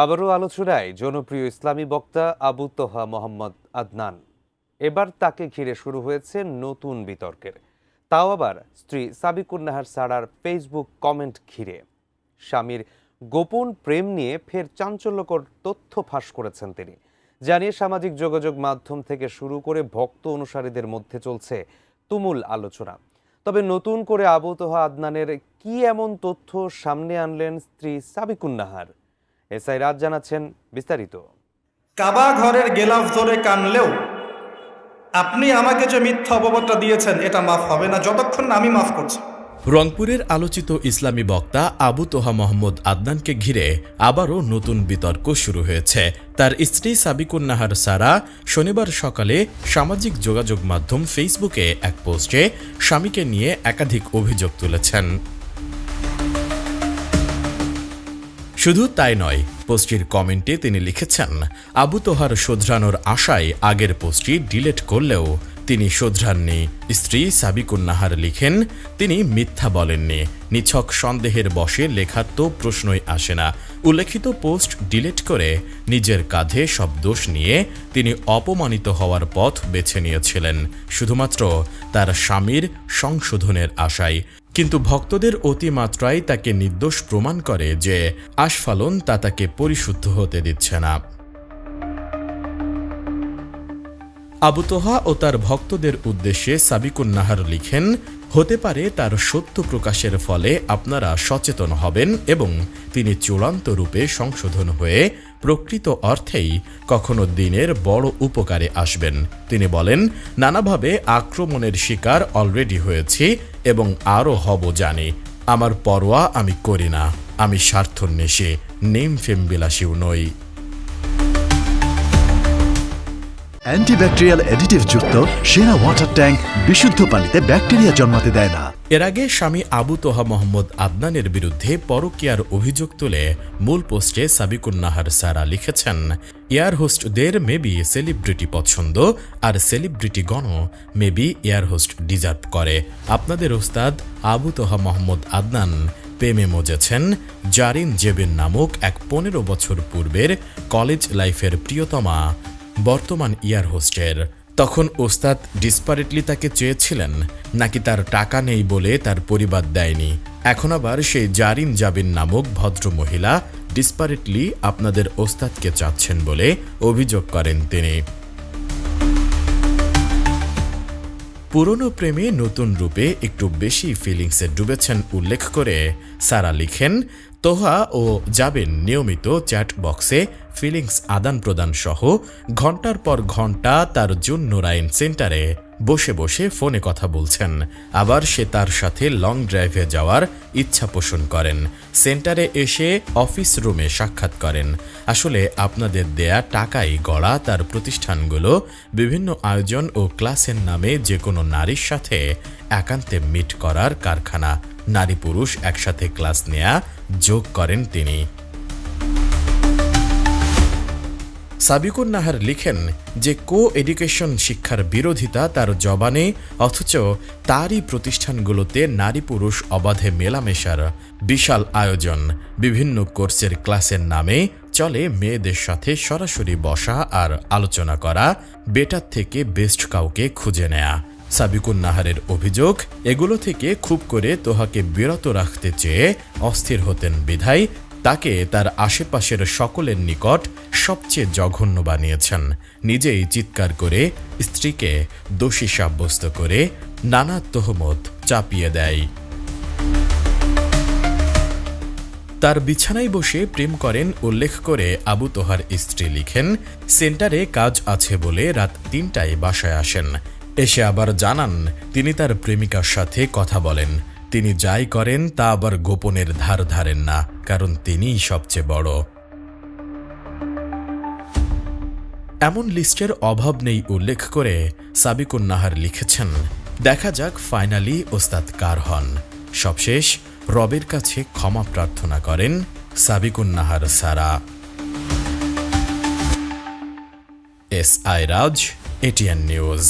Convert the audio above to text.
আবারও আলোচনায় জনপ্রিয় ইসলামী বক্তা আবু তোহা মোহাম্মদ আদনান। এবার তাকে ঘিরে শুরু হয়েছে নতুন বিতর্কের, তাও আবার স্ত্রী সাবিকুন নাহার সারার ফেসবুক কমেন্ট ঘিরে। স্বামীর গোপন প্রেম নিয়ে ফের চাঞ্চল্যকর তথ্য ফাঁস করেছেন তিনি। জানিয়ে সামাজিক যোগাযোগ মাধ্যম থেকে শুরু করে ভক্ত অনুসারীদের মধ্যে চলছে তুমুল আলোচনা। তবে নতুন করে আবু তোহা আদনানের কি এমন তথ্য সামনে আনলেন স্ত্রী সাবিকুন নাহার? এসআই রাজ জানাচ্ছেন বিস্তারিত। কাবা ঘরের গেলাফ ধরে কানলেও আপনি আমাকে যে মিথ্যা অপবাদটা দিয়েছেন এটা মাফ হবে না যতক্ষণ না আমি মাফ করছি। রংপুরের আলোচিত ইসলামী বক্তা আবু তোহা মোহাম্মদ আদনানকে ঘিরে আবারও নতুন বিতর্ক শুরু হয়েছে। তার স্ত্রী সাবিকুন নাহার সারা শনিবার সকালে সামাজিক যোগাযোগ মাধ্যম ফেসবুকে এক পোস্টে স্বামীকে নিয়ে একাধিক অভিযোগ তুলেছেন। শুধু তাই নয়, পোস্টটির কমেন্টে তিনি লিখেছেন, আবু তোহার শোধরানোর আশায় আগের পোস্টটি ডিলিট করলেও তিনি শোধরাননি। স্ত্রী সাবিকুন নাহার লিখেন, তিনি মিথ্যা বলেননি, নিছক সন্দেহের বশে লেখার তো প্রশ্নই আসে না। উল্লেখিত পোস্ট ডিলিট করে নিজের কাঁধে সব দোষ নিয়ে তিনি অপমানিত হওয়ার পথ বেছে নিয়েছিলেন শুধুমাত্র তার স্বামীর সংশোধনের আশায়। কিন্তু ভক্তদের অতিমাত্রায় তাকে নির্দোষ প্রমাণ করে যে আস্ফালন তা তাকে পরিশুদ্ধ হতে দিচ্ছে না। আবু তোহা ও তার ভক্তদের উদ্দেশ্যে সাবিকুন নাহার লিখেন, হতে পারে তার সত্য প্রকাশের ফলে আপনারা সচেতন হবেন এবং তিনি চূড়ান্ত রূপে সংশোধন হয়ে প্রকৃত অর্থেই কখনো দিনের বড় উপকারে আসবেন। তিনি বলেন, নানাভাবে আক্রমণের শিকার অলরেডি হয়েছি এবং আরও হব জানি। আমার পরোয়া আমি করি না, আমি স্বার্থন্বেষী, নেম ফেম বিলাসীও নই। অ্যান্টিব্যাকটেরিয়াল অ্যাডিটিভ যুক্ত সেরা ওয়াটার ট্যাঙ্ক বিশুদ্ধ পানিতে ব্যাকটেরিয়া জন্মাতে দেয় না। এর আগে স্বামী আবু তোহা মোহাম্মদ আদনানের বিরুদ্ধে পরকীয়ার অভিযোগ তুলে মূল পোস্টে সাবিকুন নাহার সারা লিখেছেন, এয়ার হোস্টদের মেবি সেলিব্রিটি পছন্দ আর সেলিব্রিটিগণও মেবি এয়ার হোস্ট ডিজার্ভ করে। আপনাদের ওস্তাদ আবু তোহা মোহাম্মদ আদনান প্রেমে মজেছেন জারিন জেবিন নামক এক 15 বছর পূর্বের কলেজ লাইফের প্রিয়তমা বর্তমান এয়ার হোস্টের। তখন ওস্তাদ ডিসপারেটলি তাকে চেয়েছিলেন, নাকি তার টাকা নেই বলে তার পরিবার দেয়নি? এখন আবার সেই জারিন জাবিন নামক ভদ্র মহিলা ডিসপারেটলি আপনাদের ওস্তাদকে চাচ্ছেন বলে অভিযোগ করেন তিনি। পুরনো প্রেমে নতুন রূপে একটু বেশি ফিলিংসে ডুবেছেন উল্লেখ করে সারা লিখেন, তোহা ও জাবিন নিয়মিত চ্যাট বক্সে ফিলিংস আদান প্রদান সহ ঘন্টার পর ঘন্টা তার জুন নুরাইন সেন্টারে বসে বসে ফোনে কথা বলছেন। আবার সে তার সাথে লং ড্রাইভে যাওয়ার ইচ্ছা পোষণ করেন, সেন্টারে এসে অফিস রুমে সাক্ষাৎ করেন। আসলে আপনাদের দেয়া টাকাই গড়া তার প্রতিষ্ঠানগুলো বিভিন্ন আয়োজন ও ক্লাসের নামে যে কোনো নারীর সাথে একান্তে মিট করার কারখানা। নারী পুরুষ একসাথে ক্লাস নেয়া যোগ করেন তিনি। সাবিকুন নাহার লিখেন যে কো এডুকেশন শিক্ষার বিরোধিতা তার জবানে, অথচ তারই প্রতিষ্ঠানগুলোতে নারী পুরুষ অবাধে মেলামেশার বিশাল আয়োজন। বিভিন্ন কোর্সের ক্লাসের নামে চলে মেয়েদের সাথে সরাসরি বসা আর আলোচনা করা, বেটার থেকে বেস্ট কাউকে খুঁজে নেয়া। সাবিকুন নাহারের অভিযোগ, এগুলো থেকে খুব করে তোহাকে বিরত রাখতে চেয়ে অস্থির হতেন বিধায় তাকে তার আশেপাশের সকলের নিকট সবচেয়ে জঘন্য বানিয়েছেন। নিজেই চিৎকার করে স্ত্রীকে দোষী সাব্যস্ত করে নানা তহমত চাপিয়ে দেয়। তার বিছানায় বসে প্রেম করেন উল্লেখ করে আবু তোহার স্ত্রী লিখেন, সেন্টারে কাজ আছে বলে রাত 3টায় বাসায় আসেন। এসে আবার জানান তিনি তার প্রেমিকার সাথে কথা বলেন। তিনি যাই করেন তা আবার গোপনের ধার ধারেন না, কারণ তিনিই সবচেয়ে বড়। এমন লিস্টের অভাব নেই উল্লেখ করে সাবিকুন নাহার লিখেছেন, দেখা যাক ফাইনালি ওস্তাদ কার হন। সবশেষ রবের কাছে ক্ষমা প্রার্থনা করেন সাবিকুন নাহার সারা। এসআই রাজ, এটিএন নিউজ।